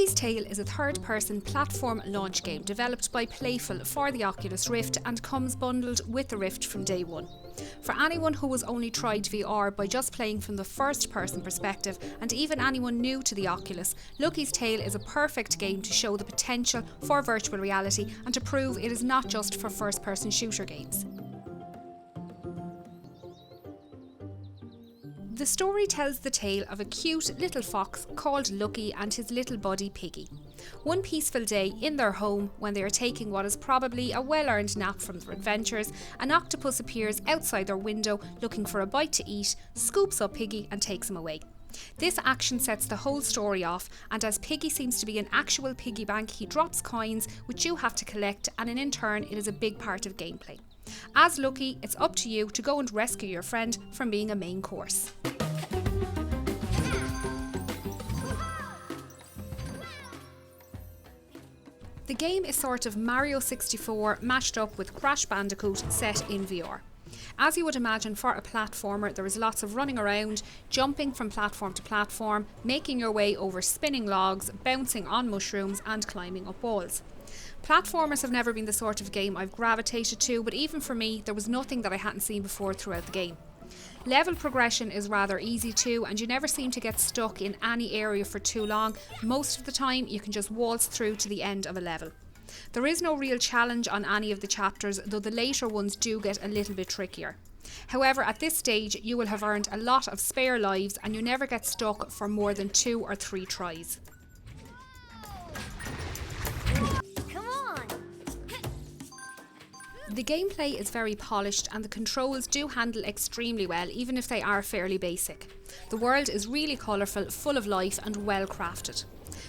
Lucky's Tale is a third-person platform launch game developed by Playful for the Oculus Rift and comes bundled with the Rift from day one. For anyone who has only tried VR by just playing from the first-person perspective, and even anyone new to the Oculus, Lucky's Tale is a perfect game to show the potential for virtual reality and to prove it is not just for first-person shooter games. The story tells the tale of a cute little fox called Lucky and his little buddy Piggy. One peaceful day in their home, when they are taking what is probably a well-earned nap from their adventures, an octopus appears outside their window looking for a bite to eat, scoops up Piggy and takes him away. This action sets the whole story off, and as Piggy seems to be an actual piggy bank, he drops coins which you have to collect, and in turn it is a big part of gameplay. As Lucky, it's up to you to go and rescue your friend from being a main course. The game is sort of Mario 64 mashed up with Crash Bandicoot set in VR. As you would imagine for a platformer, there is lots of running around, jumping from platform to platform, making your way over spinning logs, bouncing on mushrooms and climbing up walls. Platformers have never been the sort of game I've gravitated to, but even for me, there was nothing that I hadn't seen before throughout the game. Level progression is rather easy too, and you never seem to get stuck in any area for too long. Most of the time you can just waltz through to the end of a level. There is no real challenge on any of the chapters, though the later ones do get a little bit trickier. However, at this stage you will have earned a lot of spare lives and you never get stuck for more than 2 or 3 tries. The gameplay is very polished and the controls do handle extremely well, even if they are fairly basic. The world is really colourful, full of life and well crafted.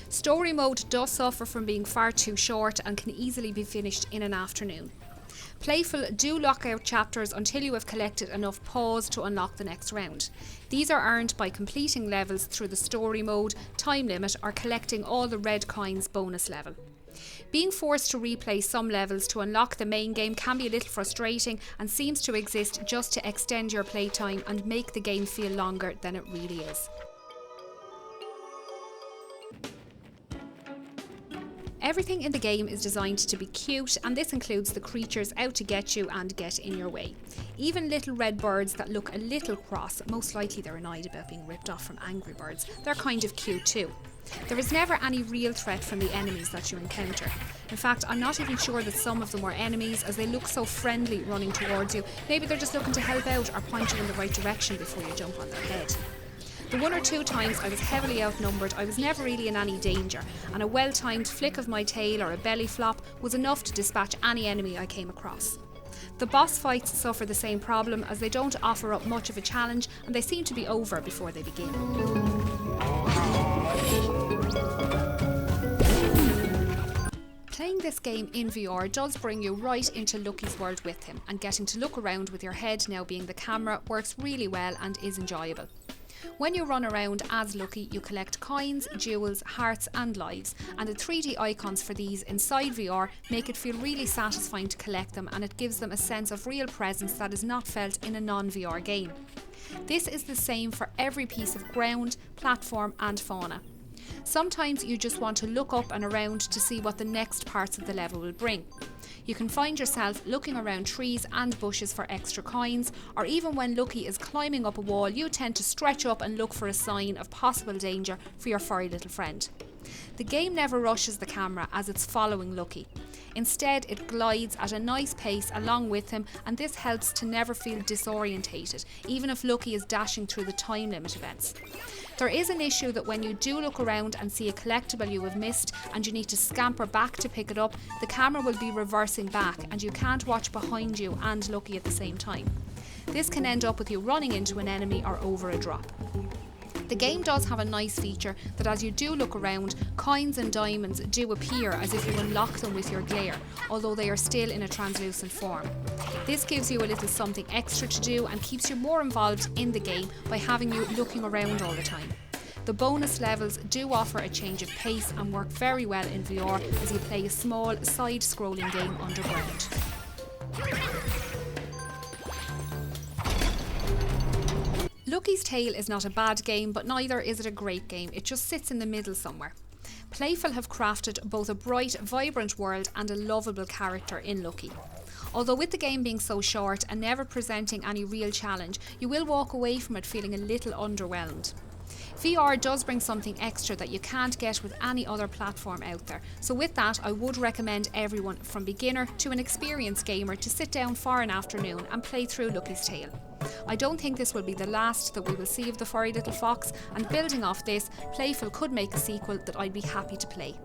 Story mode does suffer from being far too short and can easily be finished in an afternoon. Playful do lock out chapters until you have collected enough paws to unlock the next round. These are earned by completing levels through the story mode, time limit or collecting all the red coins bonus level. Being forced to replay some levels to unlock the main game can be a little frustrating and seems to exist just to extend your playtime and make the game feel longer than it really is. Everything in the game is designed to be cute, and this includes the creatures out to get you and get in your way. Even little red birds that look a little cross, most likely they're annoyed about being ripped off from Angry Birds, they're kind of cute too. There is never any real threat from the enemies that you encounter. In fact, I'm not even sure that some of them are enemies, as they look so friendly running towards you. Maybe they're just looking to help out or point you in the right direction before you jump on their head. The 1 or 2 times I was heavily outnumbered, I was never really in any danger, and a well-timed flick of my tail or a belly flop was enough to dispatch any enemy I came across. The boss fights suffer the same problem, as they don't offer up much of a challenge and they seem to be over before they begin. Playing this game in VR does bring you right into Lucky's world with him, and getting to look around with your head now being the camera works really well and is enjoyable. When you run around as Lucky, you collect coins, jewels, hearts and lives, and the 3D icons for these inside VR make it feel really satisfying to collect them, and it gives them a sense of real presence that is not felt in a non-VR game. This is the same for every piece of ground, platform and fauna. Sometimes you just want to look up and around to see what the next parts of the level will bring. You can find yourself looking around trees and bushes for extra coins, or even when Lucky is climbing up a wall, you tend to stretch up and look for a sign of possible danger for your furry little friend. The game never rushes the camera as it's following Lucky. Instead, it glides at a nice pace along with him, and this helps to never feel disorientated, even if Lucky is dashing through the time limit events. There is an issue that when you do look around and see a collectible you have missed and you need to scamper back to pick it up, the camera will be reversing back and you can't watch behind you and Lucky at the same time. This can end up with you running into an enemy or over a drop. The game does have a nice feature that as you do look around, coins and diamonds do appear as if you unlock them with your glare, although they are still in a translucent form. This gives you a little something extra to do and keeps you more involved in the game by having you looking around all the time. The bonus levels do offer a change of pace and work very well in VR as you play a small side-scrolling game underground. Lucky's Tale is not a bad game, but neither is it a great game. It just sits in the middle somewhere. Playful have crafted both a bright, vibrant world and a lovable character in Lucky. Although with the game being so short and never presenting any real challenge, you will walk away from it feeling a little underwhelmed. VR does bring something extra that you can't get with any other platform out there, so with that I would recommend everyone from beginner to an experienced gamer to sit down for an afternoon and play through Lucky's Tale. I don't think this will be the last that we will see of the furry little fox, and building off this, Playful could make a sequel that I'd be happy to play.